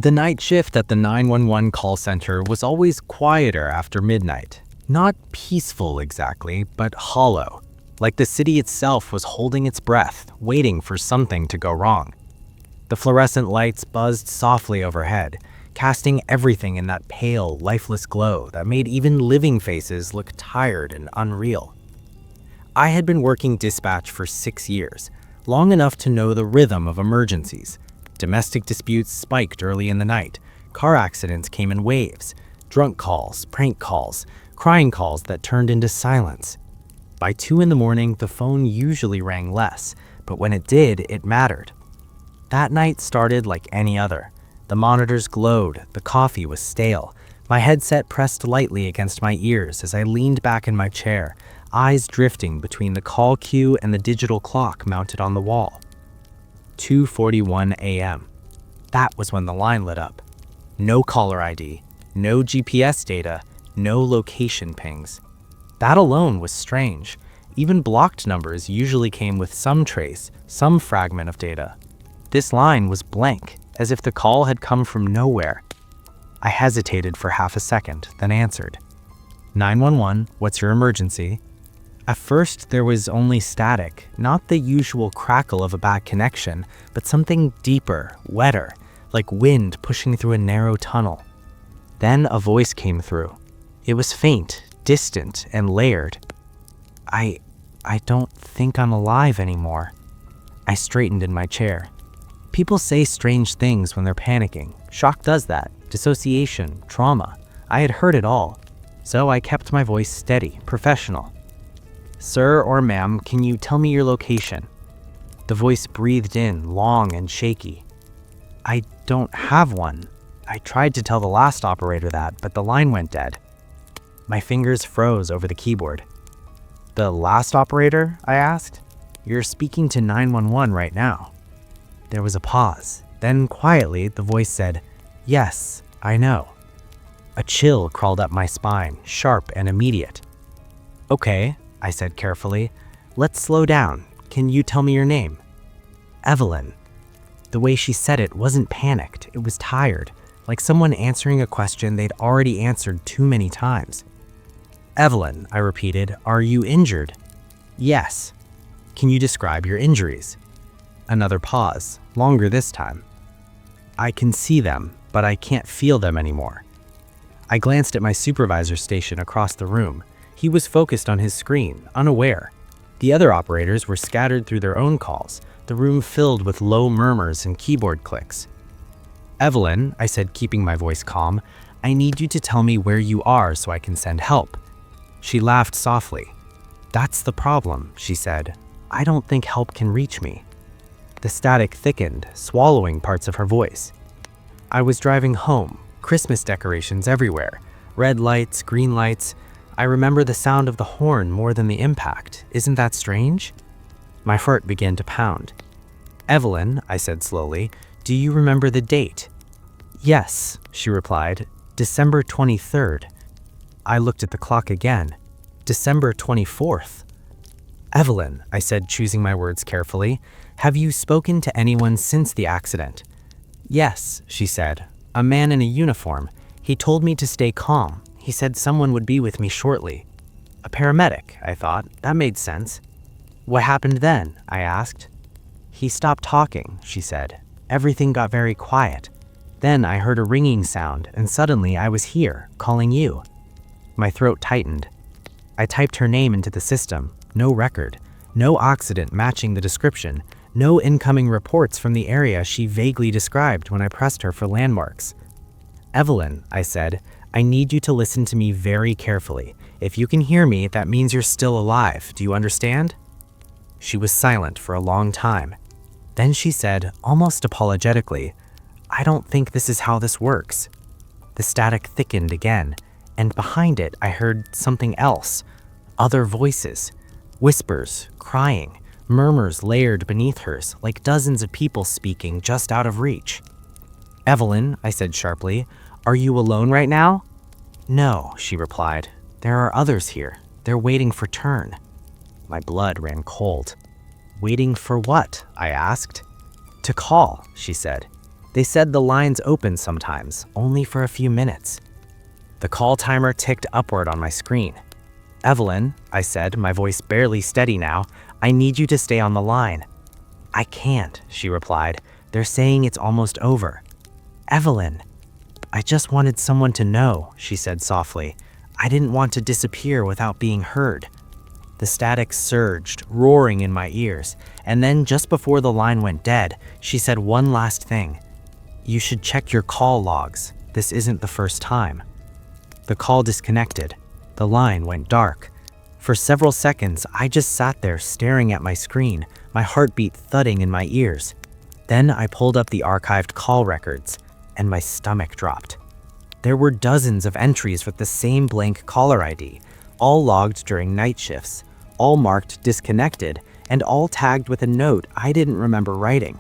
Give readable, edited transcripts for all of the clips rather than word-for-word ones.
The night shift at the 911 call center was always quieter after midnight. Not peaceful exactly, but hollow, like the city itself was holding its breath, waiting for something to go wrong. The fluorescent lights buzzed softly overhead, casting everything in that pale, lifeless glow that made even living faces look tired and unreal. I had been working dispatch for 6 years, long enough to know the rhythm of emergencies. Domestic disputes spiked early in the night, car accidents came in waves, drunk calls, prank calls, crying calls that turned into silence. By 2 in the morning, the phone usually rang less, but when it did, it mattered. That night started like any other. The monitors glowed, the coffee was stale. My headset pressed lightly against my ears as I leaned back in my chair, eyes drifting between the call queue and the digital clock mounted on the wall. 2:41 a.m. That was when the line lit up. No caller ID, no GPS data, no location pings. That alone was strange. Even blocked numbers usually came with some trace, some fragment of data. This line was blank, as if the call had come from nowhere. I hesitated for half a second, then answered. 911, what's your emergency? At first, there was only static, not the usual crackle of a bad connection, but something deeper, wetter, like wind pushing through a narrow tunnel. Then a voice came through. It was faint, distant, and layered. I don't think I'm alive anymore. I straightened in my chair. People say strange things when they're panicking. Shock does that. Dissociation, trauma. I had heard it all. So I kept my voice steady, professional. Sir or ma'am, can you tell me your location? The voice breathed in, long and shaky. I don't have one. I tried to tell the last operator that, but the line went dead. My fingers froze over the keyboard. The last operator? I asked. You're speaking to 911 right now. There was a pause. Then quietly, the voice said, Yes, I know. A chill crawled up my spine, sharp and immediate. Okay, I said carefully. Let's slow down. Can you tell me your name? Evelyn. The way she said it wasn't panicked. It was tired, like someone answering a question they'd already answered too many times. Evelyn, I repeated, are you injured? Yes. Can you describe your injuries? Another pause, longer this time. I can see them, but I can't feel them anymore. I glanced at my supervisor's station across the room. He was focused on his screen, unaware. The other operators were scattered through their own calls, the room filled with low murmurs and keyboard clicks. Evelyn, I said, keeping my voice calm, I need you to tell me where you are so I can send help. She laughed softly. That's the problem, she said. I don't think help can reach me. The static thickened, swallowing parts of her voice. I was driving home, Christmas decorations everywhere, red lights, green lights. I remember the sound of the horn more than the impact. Isn't that strange? My heart began to pound. Evelyn, I said slowly, do you remember the date? Yes, she replied, December 23rd. I looked at the clock again. December 24th. Evelyn, I said, choosing my words carefully, have you spoken to anyone since the accident? Yes, she said. A man in a uniform. He told me to stay calm. He said someone would be with me shortly. A paramedic, I thought. That made sense. What happened then? I asked. He stopped talking, she said. Everything got very quiet. Then I heard a ringing sound, and suddenly I was here, calling you. My throat tightened. I typed her name into the system. No record. No accident matching the description. No incoming reports from the area she vaguely described when I pressed her for landmarks. Evelyn, I said, I need you to listen to me very carefully. If you can hear me, that means you're still alive. Do you understand? She was silent for a long time. Then she said, almost apologetically, I don't think this is how this works. The static thickened again, and behind it I heard something else. Other voices. Whispers, crying, murmurs layered beneath hers, like dozens of people speaking just out of reach. Evelyn, I said sharply, are you alone right now? No, she replied. There are others here. They're waiting for turn. My blood ran cold. Waiting for what? I asked. To call, she said. They said the lines open sometimes, only for a few minutes. The call timer ticked upward on my screen. "Evelyn," I said, my voice barely steady now, "I need you to stay on the line." "I can't," she replied. "They're saying it's almost over." "Evelyn." "I just wanted someone to know," she said softly. "I didn't want to disappear without being heard." The static surged, roaring in my ears, and then just before the line went dead, she said one last thing. "You should check your call logs. This isn't the first time." The call disconnected. The line went dark. For several seconds, I just sat there staring at my screen, my heartbeat thudding in my ears. Then I pulled up the archived call records, and my stomach dropped. There were dozens of entries with the same blank caller ID, all logged during night shifts, all marked disconnected, and all tagged with a note I didn't remember writing.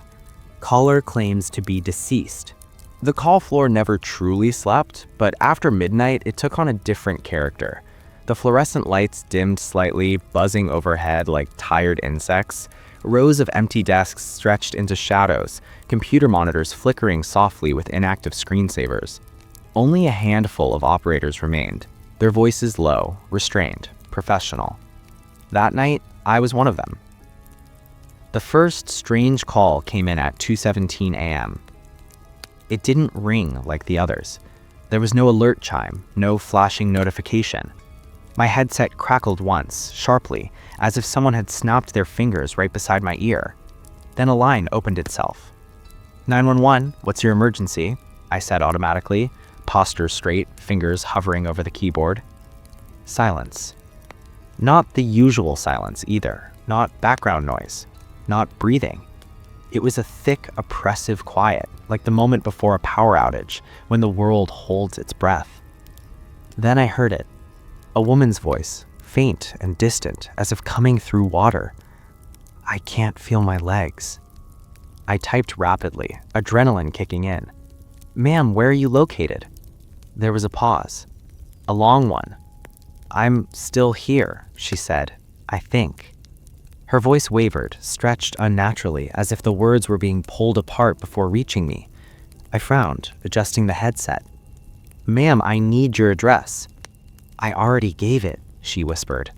Caller claims to be deceased. The call floor never truly slept, but after midnight, it took on a different character. The fluorescent lights dimmed slightly, buzzing overhead like tired insects. Rows of empty desks stretched into shadows, computer monitors flickering softly with inactive screensavers. Only a handful of operators remained, their voices low, restrained, professional. That night, I was one of them. The first strange call came in at 2:17 a.m. It didn't ring like the others. There was no alert chime, no flashing notification. My headset crackled once, sharply, as if someone had snapped their fingers right beside my ear. Then a line opened itself. "911, what's your emergency?" I said automatically, posture straight, fingers hovering over the keyboard. Silence. Not the usual silence either, not background noise, not breathing. It was a thick, oppressive quiet, like the moment before a power outage, when the world holds its breath. Then I heard it. A woman's voice, faint and distant, as if coming through water. "I can't feel my legs." I typed rapidly, adrenaline kicking in. "Ma'am, where are you located?" There was a pause. A long one. "I'm still here," she said. "I think." Her voice wavered, stretched unnaturally, as if the words were being pulled apart before reaching me. I frowned, adjusting the headset. "Ma'am, I need your address." "I already gave it," she whispered.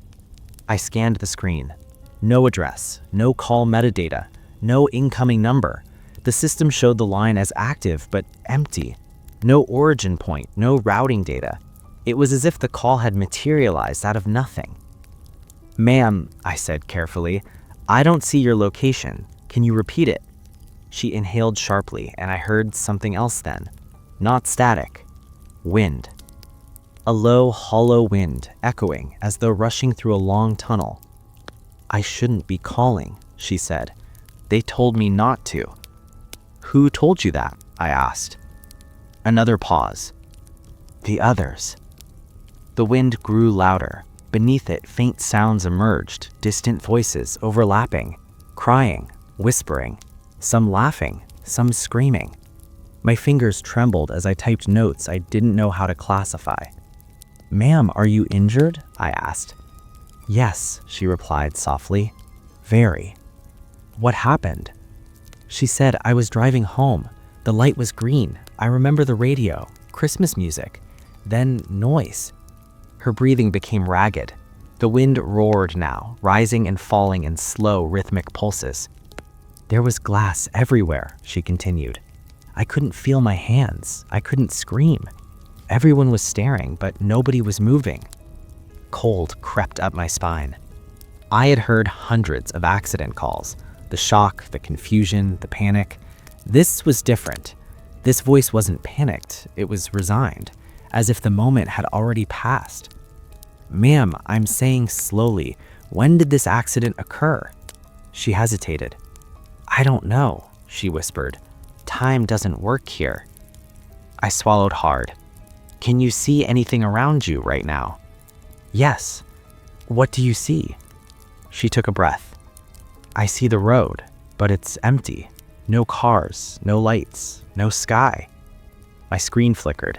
I scanned the screen. No address, no call metadata, no incoming number. The system showed the line as active, but empty. No origin point, no routing data. It was as if the call had materialized out of nothing. "Ma'am," I said carefully, "I don't see your location. Can you repeat it?" She inhaled sharply, and I heard something else then. Not static. Wind. A low, hollow wind, echoing as though rushing through a long tunnel. "I shouldn't be calling," she said. "They told me not to." "Who told you that?" I asked. Another pause. "The others." The wind grew louder. Beneath it, faint sounds emerged, distant voices overlapping, crying, whispering, some laughing, some screaming. My fingers trembled as I typed notes I didn't know how to classify. "Ma'am, are you injured?" I asked. "Yes," she replied softly. "Very." "What happened?" She said, "I was driving home. The light was green. I remember the radio, Christmas music, then noise." Her breathing became ragged. The wind roared now, rising and falling in slow, rhythmic pulses. "There was glass everywhere," she continued. "I couldn't feel my hands. I couldn't scream. Everyone was staring, but nobody was moving." Cold crept up my spine. I had heard hundreds of accident calls. The shock, the confusion, the panic. This was different. This voice wasn't panicked. It was resigned, as if the moment had already passed. "Ma'am, I'm saying slowly, when did this accident occur?" She hesitated. "I don't know," she whispered. "Time doesn't work here." I swallowed hard. "Can you see anything around you right now?" "Yes." "What do you see?" She took a breath. "I see the road, but it's empty. No cars, no lights, no sky." My screen flickered.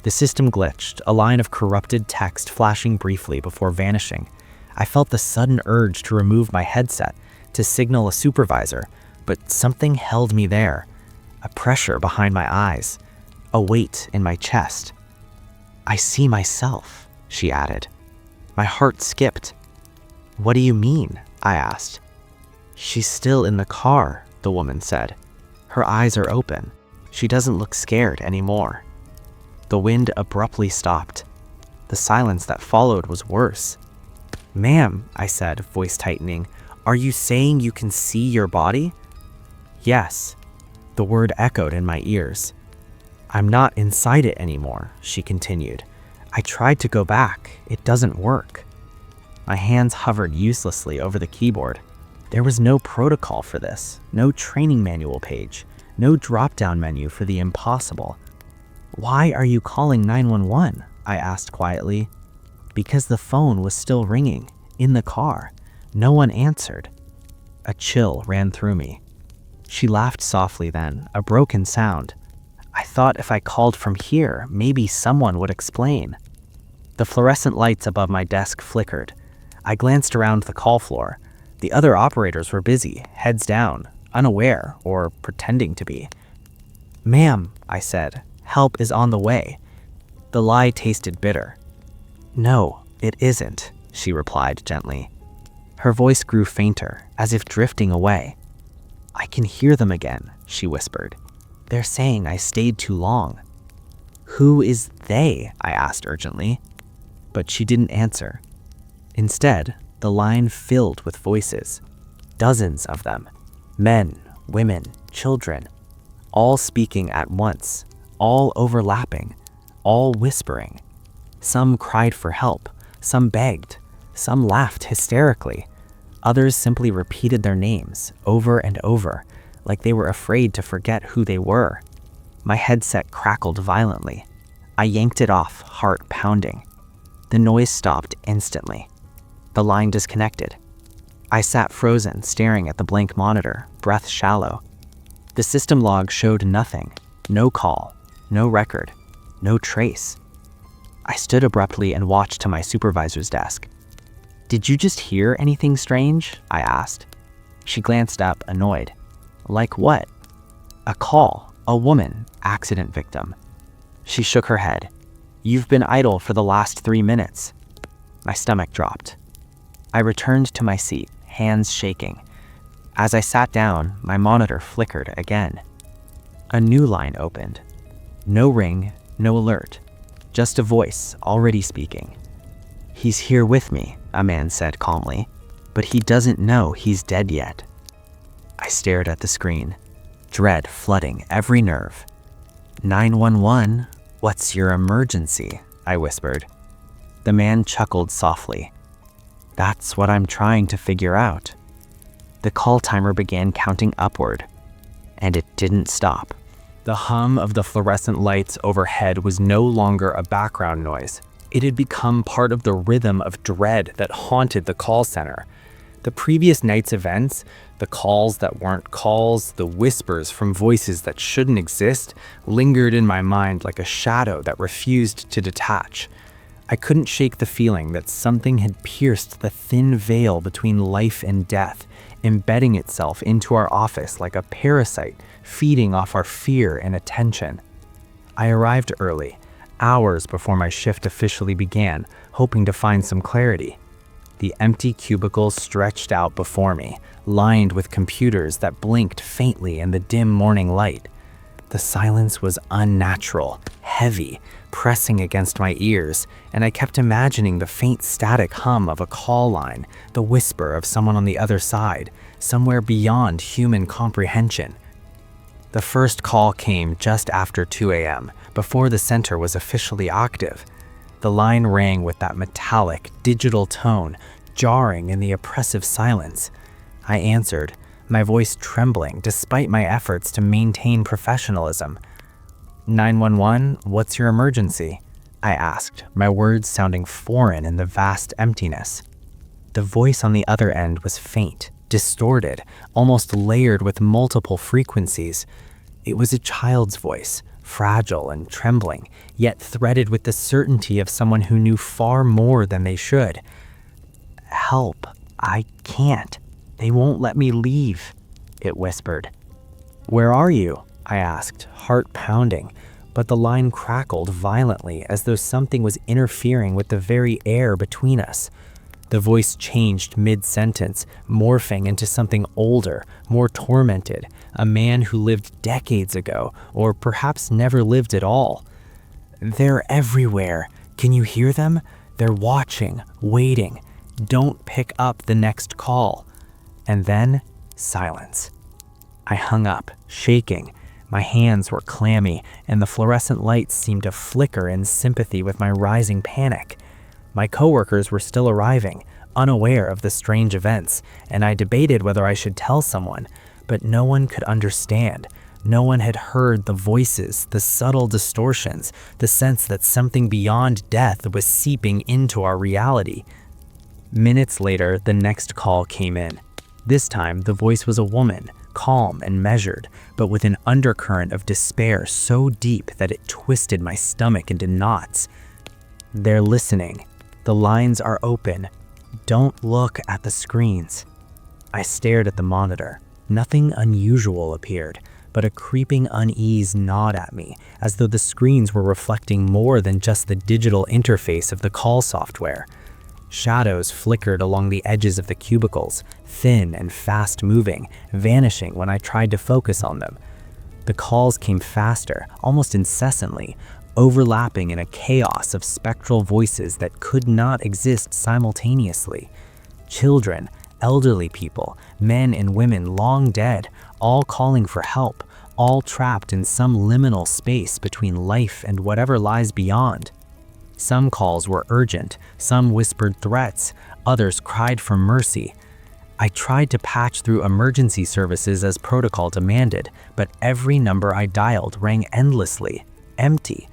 The system glitched, a line of corrupted text flashing briefly before vanishing. I felt the sudden urge to remove my headset, to signal a supervisor, but something held me there. a pressure behind my eyes, a weight in my chest. "I see myself," she added. My heart skipped. "What do you mean?" I asked. "She's still in the car," the woman said. "Her eyes are open. She doesn't look scared anymore." The wind abruptly stopped. The silence that followed was worse. "Ma'am," I said, voice tightening, "are you saying you can see your body?" "Yes." The word echoed in my ears. "I'm not inside it anymore," she continued. "I tried to go back. It doesn't work." My hands hovered uselessly over the keyboard. There was no protocol for this, no training manual page, no drop-down menu for the impossible. "Why are you calling 911?" I asked quietly. "Because the phone was still ringing, in the car. No one answered." A chill ran through me. She laughed softly then, a broken sound. "I thought if I called from here, maybe someone would explain." The fluorescent lights above my desk flickered. I glanced around the call floor. The other operators were busy, heads down, unaware, or pretending to be. "Ma'am," I said, "help is on the way." The lie tasted bitter. "No, it isn't," she replied gently. Her voice grew fainter, as if drifting away. "I can hear them again," she whispered. "They're saying I stayed too long." "Who is they?" I asked urgently. But she didn't answer. Instead, the line filled with voices. Dozens of them. Men, women, children. All speaking at once. All overlapping. All whispering. Some cried for help. Some begged. Some laughed hysterically. Others simply repeated their names over and over, like they were afraid to forget who they were. My headset crackled violently. I yanked it off, heart pounding. The noise stopped instantly. The line disconnected. I sat frozen, staring at the blank monitor, breath shallow. The system log showed nothing. No call, no record, no trace. I stood abruptly and walked to my supervisor's desk. "Did you just hear anything strange?" I asked. She glanced up, annoyed. "Like what?" "A call. A woman. Accident victim." She shook her head. "You've been idle for the last 3 minutes." My stomach dropped. I returned to my seat, hands shaking. As I sat down, my monitor flickered again. A new line opened. No ring, no alert. Just a voice, already speaking. "He's here with me," a man said calmly, "but he doesn't know he's dead yet." I stared at the screen, dread flooding every nerve. 911, what's your emergency?" I whispered. The man chuckled softly. "That's what I'm trying to figure out." The call timer began counting upward, and it didn't stop. The hum of the fluorescent lights overhead was no longer a background noise. It had become part of the rhythm of dread that haunted the call center. The previous night's events, the calls that weren't calls, the whispers from voices that shouldn't exist, lingered in my mind like a shadow that refused to detach. I couldn't shake the feeling that something had pierced the thin veil between life and death, embedding itself into our office like a parasite, feeding off our fear and attention. I arrived early, hours before my shift officially began, hoping to find some clarity. The empty cubicles stretched out before me, lined with computers that blinked faintly in the dim morning light. The silence was unnatural, heavy, pressing against my ears, and I kept imagining the faint static hum of a call line, the whisper of someone on the other side, somewhere beyond human comprehension. The first call came just after 2 a.m., before the center was officially active. The line rang with that metallic, digital tone, jarring in the oppressive silence. I answered, my voice trembling despite my efforts to maintain professionalism. 911, what's your emergency? I asked, my words sounding foreign in the vast emptiness. The voice on the other end was faint, distorted, almost layered with multiple frequencies. It was a child's voice, fragile and trembling, yet threaded with the certainty of someone who knew far more than they should. "Help, I can't. They won't let me leave," it whispered. "Where are you?" I asked, heart pounding, but the line crackled violently as though something was interfering with the very air between us. The voice changed mid-sentence, morphing into something older, more tormented, a man who lived decades ago, or perhaps never lived at all. "They're everywhere. Can you hear them? They're watching, waiting. Don't pick up the next call." And then, silence. I hung up, shaking. My hands were clammy, and the fluorescent lights seemed to flicker in sympathy with my rising panic. My coworkers were still arriving, unaware of the strange events, and I debated whether I should tell someone, but no one could understand. No one had heard the voices, the subtle distortions, the sense that something beyond death was seeping into our reality. Minutes later, the next call came in. This time, the voice was a woman, calm and measured, but with an undercurrent of despair so deep that it twisted my stomach into knots. "They're listening. The lines are open. Don't look at the screens." I stared at the monitor. Nothing unusual appeared, but a creeping unease gnawed at me, as though the screens were reflecting more than just the digital interface of the call software. Shadows flickered along the edges of the cubicles, thin and fast-moving, vanishing when I tried to focus on them. The calls came faster, almost incessantly, overlapping in a chaos of spectral voices that could not exist simultaneously. Children, elderly people, men and women long dead, all calling for help, all trapped in some liminal space between life and whatever lies beyond. Some calls were urgent, some whispered threats, others cried for mercy. I tried to patch through emergency services as protocol demanded, but every number I dialed rang endlessly, empty,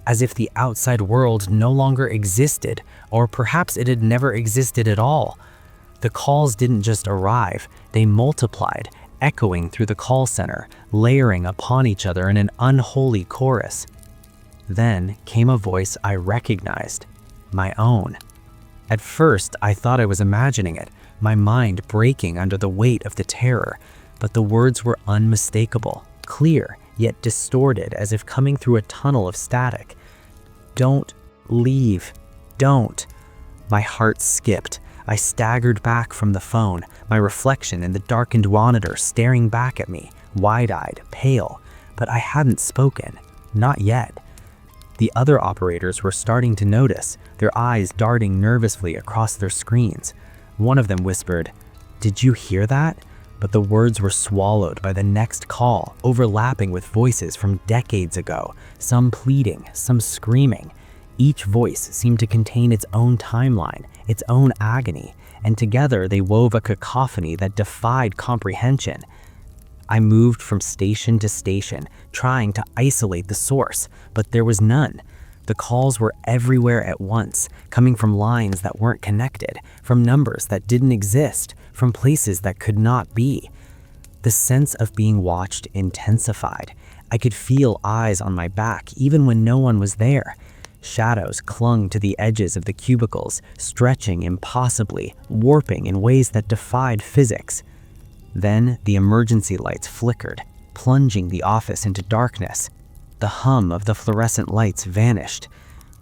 as if the outside world no longer existed, or perhaps it had never existed at all. The calls didn't just arrive, they multiplied, echoing through the call center, layering upon each other in an unholy chorus. Then came a voice I recognized, my own. At first, I thought I was imagining it, my mind breaking under the weight of the terror, but the words were unmistakable, clear, yet distorted as if coming through a tunnel of static. "Don't leave. Don't." My heart skipped. I staggered back from the phone, my reflection in the darkened monitor staring back at me, wide-eyed, pale, but I hadn't spoken. Not yet. The other operators were starting to notice, their eyes darting nervously across their screens. One of them whispered, "Did you hear that?" But the words were swallowed by the next call, overlapping with voices from decades ago, some pleading, some screaming. Each voice seemed to contain its own timeline, its own agony, and together they wove a cacophony that defied comprehension. I moved from station to station, trying to isolate the source, but there was none. The calls were everywhere at once, coming from lines that weren't connected, from numbers that didn't exist, from places that could not be. The sense of being watched intensified. I could feel eyes on my back even when no one was there. Shadows clung to the edges of the cubicles, stretching impossibly, warping in ways that defied physics. Then the emergency lights flickered, plunging the office into darkness. The hum of the fluorescent lights vanished.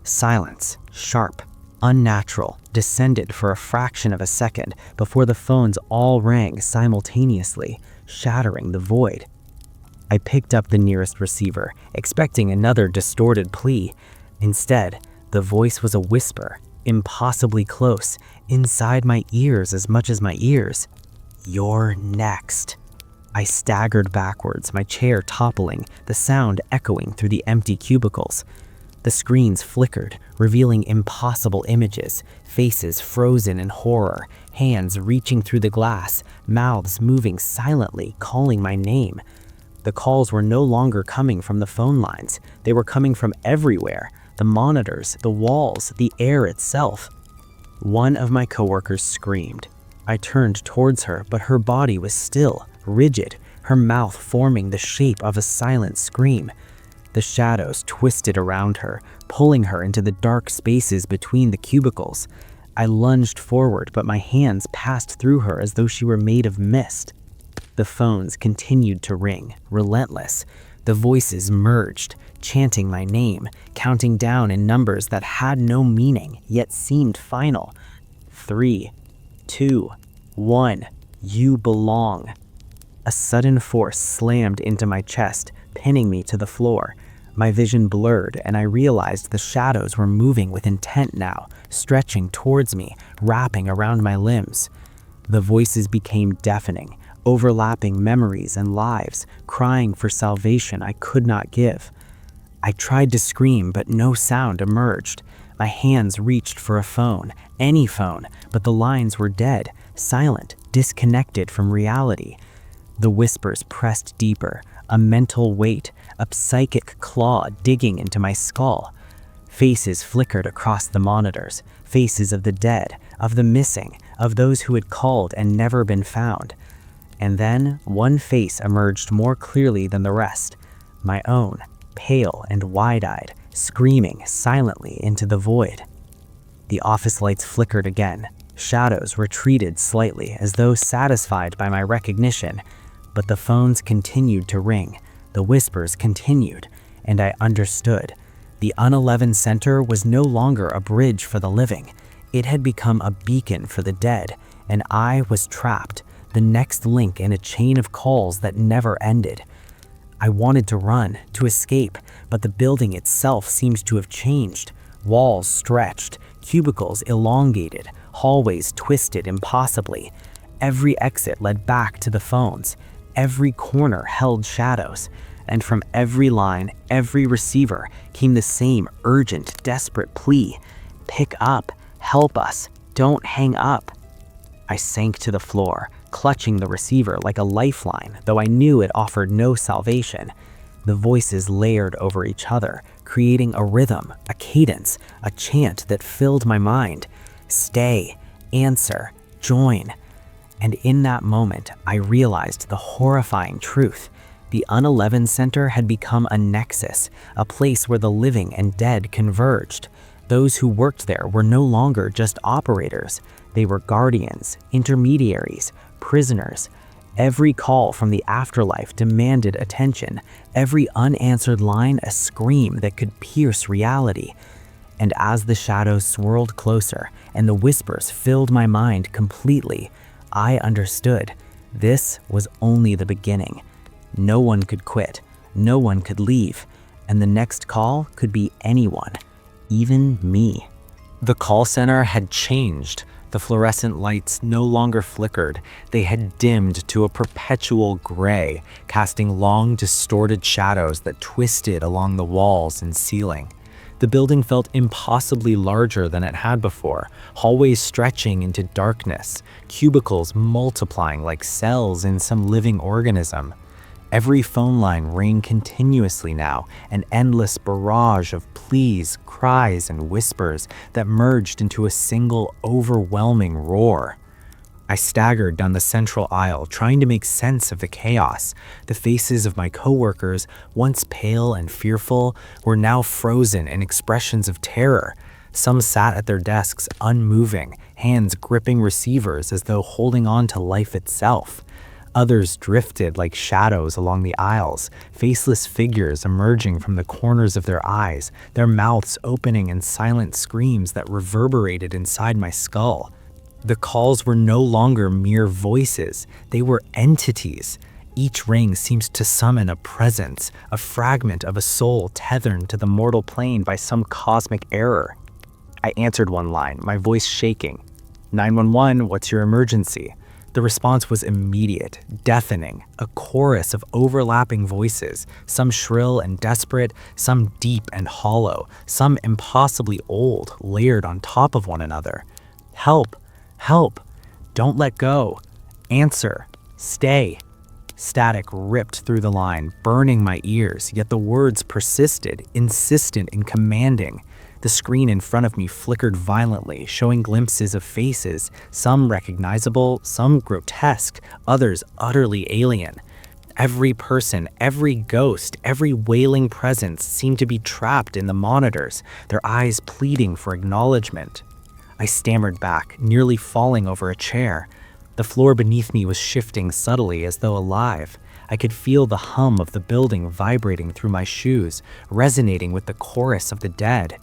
Silence, sharp, unnatural, descended for a fraction of a second before the phones all rang simultaneously, shattering the void. I picked up the nearest receiver, expecting another distorted plea. Instead, the voice was a whisper, impossibly close, inside my ears as much as my ears. "You're next." I staggered backwards, my chair toppling, the sound echoing through the empty cubicles. The screens flickered, revealing impossible images, faces frozen in horror, hands reaching through the glass, mouths moving silently, calling my name. The calls were no longer coming from the phone lines. They were coming from everywhere, the monitors, the walls, the air itself. One of my coworkers screamed. I turned towards her, but her body was still, rigid, her mouth forming the shape of a silent scream. The shadows twisted around her, pulling her into the dark spaces between the cubicles. I lunged forward, but my hands passed through her as though she were made of mist. The phones continued to ring, relentless. The voices merged, chanting my name, counting down in numbers that had no meaning, yet seemed final. 3, 2, 1, you belong. A sudden force slammed into my chest, pinning me to the floor. My vision blurred, and I realized the shadows were moving with intent now, stretching towards me, wrapping around my limbs. The voices became deafening, overlapping memories and lives, crying for salvation I could not give. I tried to scream, but no sound emerged. My hands reached for a phone, any phone, but the lines were dead, silent, disconnected from reality. The whispers pressed deeper, a mental weight, a psychic claw digging into my skull. Faces flickered across the monitors, faces of the dead, of the missing, of those who had called and never been found. And then one face emerged more clearly than the rest, my own, pale and wide-eyed, screaming silently into the void. The office lights flickered again. Shadows retreated slightly as though satisfied by my recognition, but the phones continued to ring, the whispers continued, and I understood. The Un-11 Center was no longer a bridge for the living. It had become a beacon for the dead, and I was trapped, the next link in a chain of calls that never ended. I wanted to run, to escape, but the building itself seemed to have changed. Walls stretched, cubicles elongated, hallways twisted impossibly. Every exit led back to the phones. Every corner held shadows, and from every line, every receiver came the same urgent, desperate plea. Pick up, help us, don't hang up. I sank to the floor, clutching the receiver like a lifeline, though I knew it offered no salvation. The voices layered over each other, creating a rhythm, a cadence, a chant that filled my mind. Stay, answer, join. And in that moment, I realized the horrifying truth. The Un-11 Center had become a nexus, a place where the living and dead converged. Those who worked there were no longer just operators. They were guardians, intermediaries, prisoners. Every call from the afterlife demanded attention, every unanswered line a scream that could pierce reality. And as the shadows swirled closer and the whispers filled my mind completely, I understood. This was only the beginning. No one could quit, no one could leave, and the next call could be anyone, even me. The call center had changed. The fluorescent lights no longer flickered. They had dimmed to a perpetual gray, casting long, distorted shadows that twisted along the walls and ceiling. The building felt impossibly larger than it had before, hallways stretching into darkness, cubicles multiplying like cells in some living organism. Every phone line rang continuously now, an endless barrage of pleas, cries, and whispers that merged into a single overwhelming roar. I staggered down the central aisle, trying to make sense of the chaos. The faces of my coworkers, once pale and fearful, were now frozen in expressions of terror. Some sat at their desks unmoving, hands gripping receivers as though holding on to life itself. Others drifted like shadows along the aisles, faceless figures emerging from the corners of their eyes, their mouths opening in silent screams that reverberated inside my skull. The calls were no longer mere voices, they were entities. Each ring seemed to summon a presence, a fragment of a soul tethered to the mortal plane by some cosmic error. I answered one line, my voice shaking. 911, what's your emergency? The response was immediate, deafening, a chorus of overlapping voices, some shrill and desperate, some deep and hollow, some impossibly old, layered on top of one another. Help! Help! Don't let go! Answer! Stay! Static ripped through the line, burning my ears, yet the words persisted, insistent and commanding. The screen in front of me flickered violently, showing glimpses of faces, some recognizable, some grotesque, others utterly alien. Every person, every ghost, every wailing presence seemed to be trapped in the monitors, their eyes pleading for acknowledgement. I stammered back, nearly falling over a chair. The floor beneath me was shifting subtly as though alive. I could feel the hum of the building vibrating through my shoes, resonating with the chorus of the dead.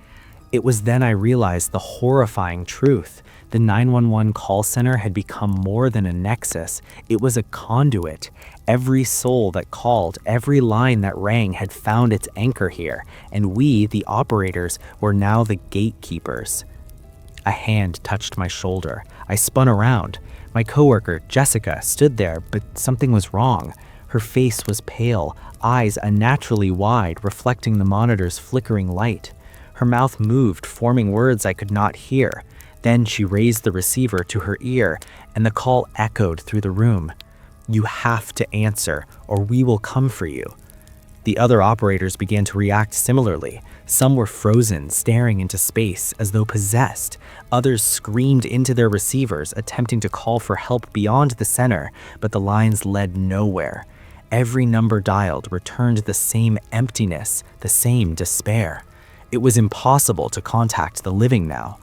It was then I realized the horrifying truth. The 911 call center had become more than a nexus. It was a conduit. Every soul that called, every line that rang had found its anchor here, and we, the operators, were now the gatekeepers. A hand touched my shoulder. I spun around. My coworker, Jessica, stood there, but something was wrong. Her face was pale, eyes unnaturally wide, reflecting the monitor's flickering light. Her mouth moved, forming words I could not hear. Then she raised the receiver to her ear, and the call echoed through the room. "You have to answer, or we will come for you." The other operators began to react similarly. Some were frozen, staring into space as though possessed. Others screamed into their receivers, attempting to call for help beyond the center, but the lines led nowhere. Every number dialed returned the same emptiness, the same despair. It was impossible to contact the living now.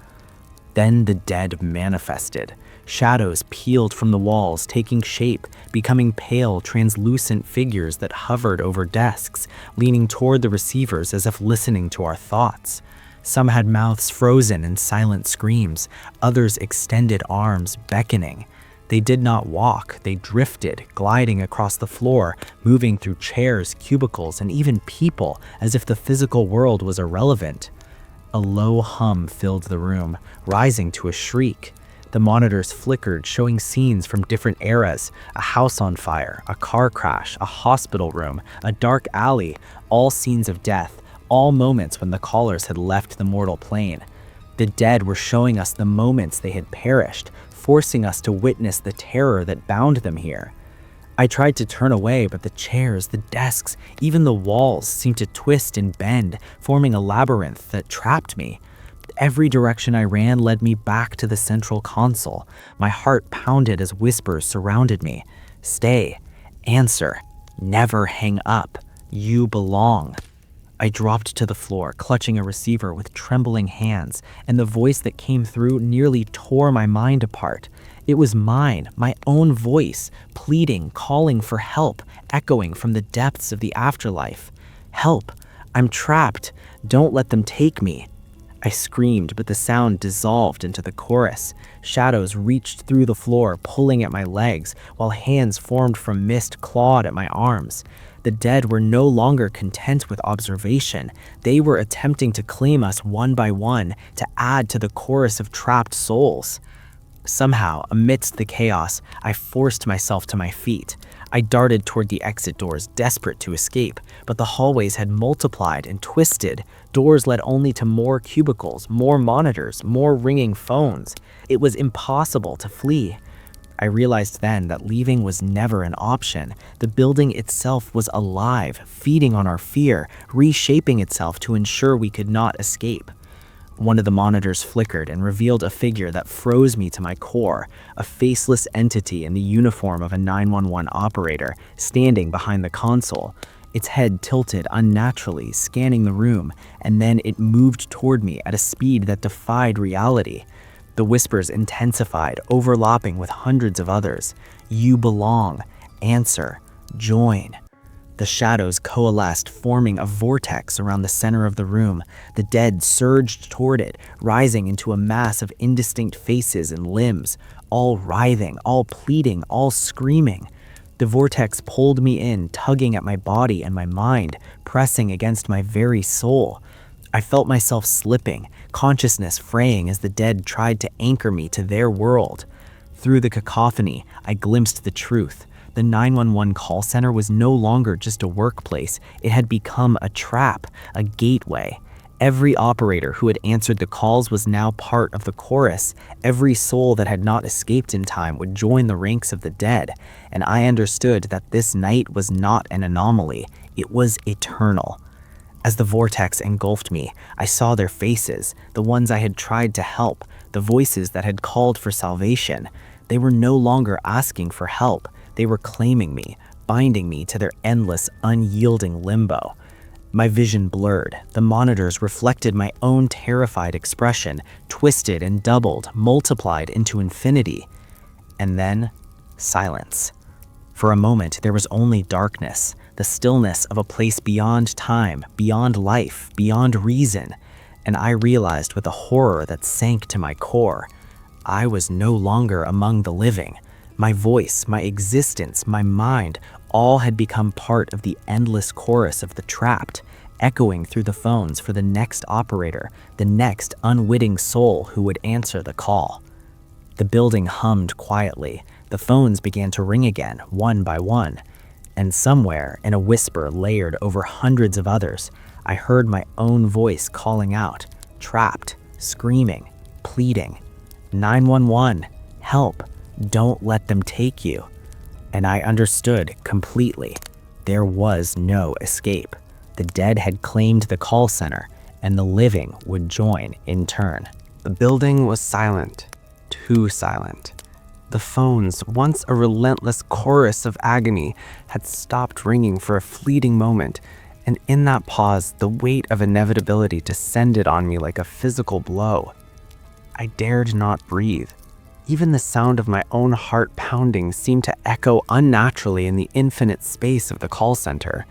Then the dead manifested. Shadows peeled from the walls, taking shape, becoming pale, translucent figures that hovered over desks, leaning toward the receivers as if listening to our thoughts. Some had mouths frozen in silent screams, others extended arms, beckoning. They did not walk, they drifted, gliding across the floor, moving through chairs, cubicles, and even people, as if the physical world was irrelevant. A low hum filled the room, rising to a shriek. The monitors flickered, showing scenes from different eras: a house on fire, a car crash, a hospital room, a dark alley, all scenes of death, all moments when the callers had left the mortal plane. The dead were showing us the moments they had perished, forcing us to witness the terror that bound them here. I tried to turn away, but the chairs, the desks, even the walls seemed to twist and bend, forming a labyrinth that trapped me. Every direction I ran led me back to the central console. My heart pounded as whispers surrounded me. "Stay. Answer. Never hang up. You belong." I dropped to the floor, clutching a receiver with trembling hands, and the voice that came through nearly tore my mind apart. It was mine, my own voice, pleading, calling for help, echoing from the depths of the afterlife. "Help! I'm trapped! Don't let them take me!" I screamed, but the sound dissolved into the chorus. Shadows reached through the floor, pulling at my legs, while hands formed from mist clawed at my arms. The dead were no longer content with observation. They were attempting to claim us one by one, to add to the chorus of trapped souls. Somehow, amidst the chaos, I forced myself to my feet. I darted toward the exit doors, desperate to escape, but the hallways had multiplied and twisted. Doors led only to more cubicles, more monitors, more ringing phones. It was impossible to flee. I realized then that leaving was never an option. The building itself was alive, feeding on our fear, reshaping itself to ensure we could not escape. One of the monitors flickered and revealed a figure that froze me to my core, a faceless entity in the uniform of a 911 operator, standing behind the console. Its head tilted unnaturally, scanning the room, and then it moved toward me at a speed that defied reality. The whispers intensified, overlapping with hundreds of others. "You belong. Answer. Join." The shadows coalesced, forming a vortex around the center of the room. The dead surged toward it, rising into a mass of indistinct faces and limbs, all writhing, all pleading, all screaming. The vortex pulled me in, tugging at my body and my mind, pressing against my very soul. I felt myself slipping, consciousness fraying as the dead tried to anchor me to their world. Through the cacophony, I glimpsed the truth. The 911 call center was no longer just a workplace. It had become a trap, a gateway. Every operator who had answered the calls was now part of the chorus. Every soul that had not escaped in time would join the ranks of the dead. And I understood that this night was not an anomaly. It was eternal. As the vortex engulfed me, I saw their faces, the ones I had tried to help, the voices that had called for salvation. They were no longer asking for help. They were claiming me, binding me to their endless, unyielding limbo. My vision blurred. The monitors reflected my own terrified expression, twisted and doubled, multiplied into infinity. And then silence. For a moment, there was only darkness, the stillness of a place beyond time, beyond life, beyond reason, and I realized with a horror that sank to my core, I was no longer among the living. My voice, my existence, my mind, all had become part of the endless chorus of the trapped, echoing through the phones for the next operator, the next unwitting soul who would answer the call. The building hummed quietly. The phones began to ring again, one by one. And somewhere, in a whisper layered over hundreds of others, I heard my own voice calling out, trapped, screaming, pleading, 911, help, don't let them take you. And I understood completely. There was no escape. The dead had claimed the call center, and the living would join in turn. The building was silent, too silent. The phones, once a relentless chorus of agony, had stopped ringing for a fleeting moment, and in that pause, the weight of inevitability descended on me like a physical blow. I dared not breathe. Even the sound of my own heart pounding seemed to echo unnaturally in the infinite space of the call center.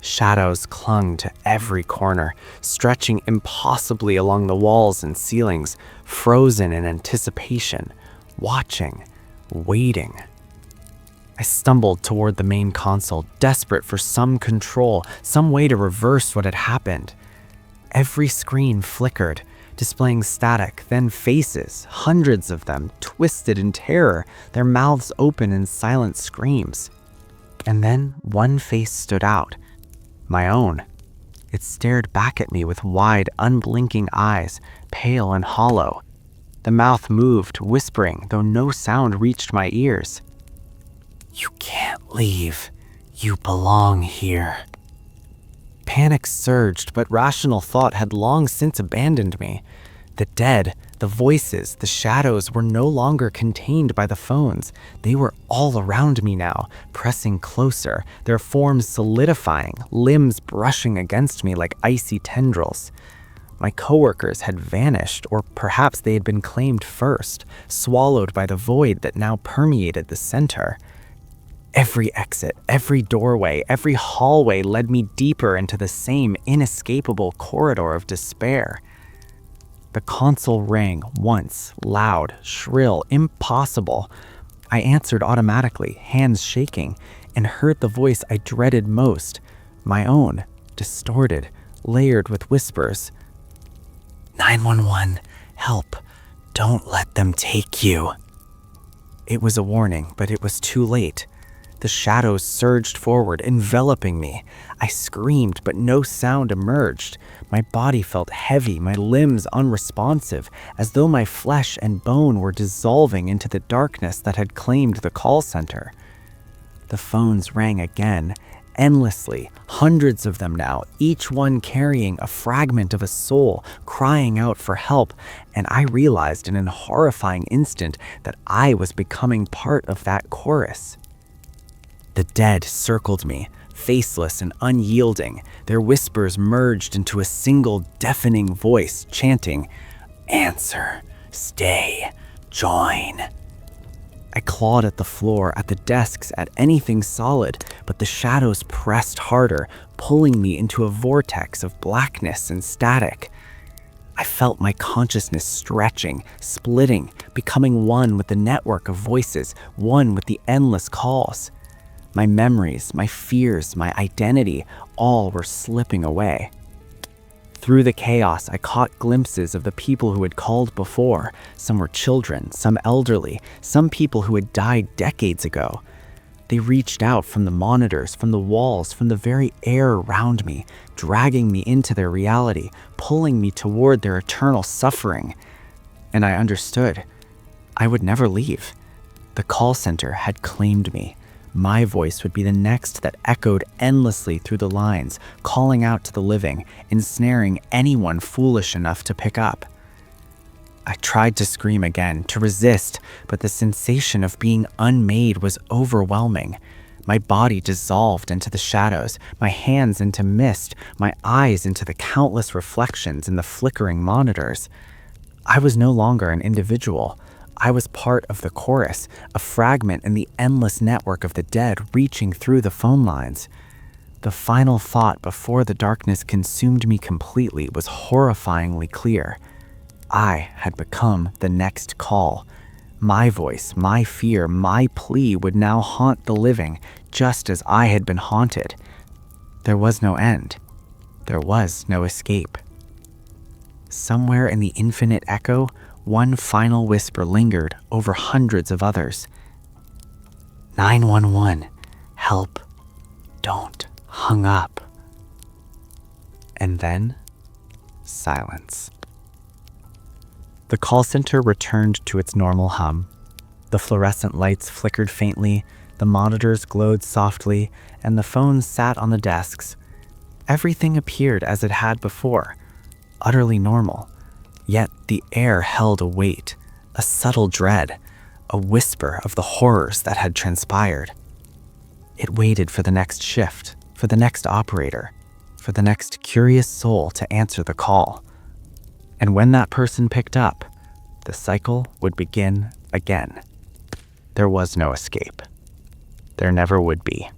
Shadows clung to every corner, stretching impossibly along the walls and ceilings, frozen in anticipation, watching, waiting. I stumbled toward the main console, desperate for some control, some way to reverse what had happened. Every screen flickered, displaying static, then faces, hundreds of them, twisted in terror, their mouths open in silent screams. And then one face stood out, my own. It stared back at me with wide, unblinking eyes, pale and hollow. The mouth moved, whispering, though no sound reached my ears. "You can't leave. You belong here." Panic surged, but rational thought had long since abandoned me. The dead, the voices, the shadows were no longer contained by the phones. They were all around me now, pressing closer, their forms solidifying, limbs brushing against me like icy tendrils. My coworkers had vanished, or perhaps they had been claimed first, swallowed by the void that now permeated the center. Every exit, every doorway, every hallway led me deeper into the same inescapable corridor of despair. The console rang once, loud, shrill, impossible. I answered automatically, hands shaking, and heard the voice I dreaded most, my own, distorted, layered with whispers. 911, help, don't let them take you. It was a warning, but it was too late. The shadows surged forward, enveloping me. I screamed, but no sound emerged. My body felt heavy, my limbs unresponsive, as though my flesh and bone were dissolving into the darkness that had claimed the call center. The phones rang again, endlessly, hundreds of them now, each one carrying a fragment of a soul, crying out for help, and I realized in a horrifying instant that I was becoming part of that chorus. The dead circled me, faceless and unyielding. Their whispers merged into a single deafening voice, chanting, "Answer, stay, join." I clawed at the floor, at the desks, at anything solid, but the shadows pressed harder, pulling me into a vortex of blackness and static. I felt my consciousness stretching, splitting, becoming one with the network of voices, one with the endless calls. My memories, my fears, my identity, all were slipping away. Through the chaos, I caught glimpses of the people who had called before. Some were children, some elderly, some people who had died decades ago. They reached out from the monitors, from the walls, from the very air around me, dragging me into their reality, pulling me toward their eternal suffering. And I understood. I would never leave. The call center had claimed me. My voice would be the next that echoed endlessly through the lines, calling out to the living, ensnaring anyone foolish enough to pick up. I tried to scream again, to resist, but the sensation of being unmade was overwhelming. My body dissolved into the shadows, my hands into mist, my eyes into the countless reflections in the flickering monitors. I was no longer an individual. I was part of the chorus, a fragment in the endless network of the dead reaching through the phone lines. The final thought before the darkness consumed me completely was horrifyingly clear. I had become the next call. My voice, my fear, my plea would now haunt the living, just as I had been haunted. There was no end. There was no escape. Somewhere in the infinite echo, one final whisper lingered over hundreds of others. 911, help, don't hung up. And then, silence. The call center returned to its normal hum. The fluorescent lights flickered faintly, the monitors glowed softly, and the phones sat on the desks. Everything appeared as it had before, utterly normal. Yet the air held a weight, a subtle dread, a whisper of the horrors that had transpired. It waited for the next shift, for the next operator, for the next curious soul to answer the call. And when that person picked up, the cycle would begin again. There was no escape. There never would be.